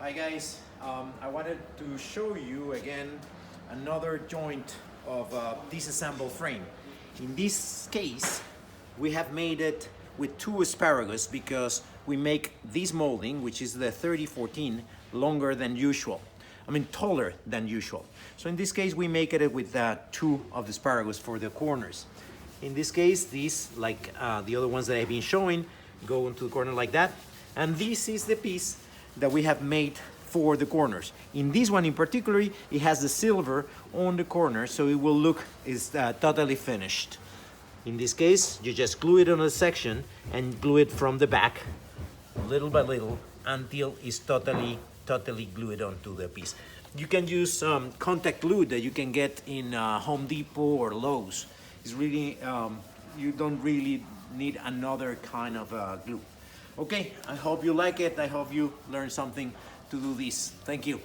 Hi guys, I wanted to show you again another joint of disassembled frame. In this case, we have made it with two asparagus because we make this molding, which is the 3014, longer than usual. I mean taller than usual. So in this case, we make it with two of the asparagus for the corners. In this case, these, like the other ones that I've been showing, go into the corner like that. And this is the piece that we have made for the corners. In this one in particular, it has the silver on the corner, so it will look totally finished. In this case, you just glue it on a section and glue it from the back, little by little, until it's totally glued onto the piece. You can use contact glue that you can get in Home Depot or Lowe's. It's really, you don't really need another kind of glue. Okay, I hope you like it. I hope you learned something to do this. Thank you.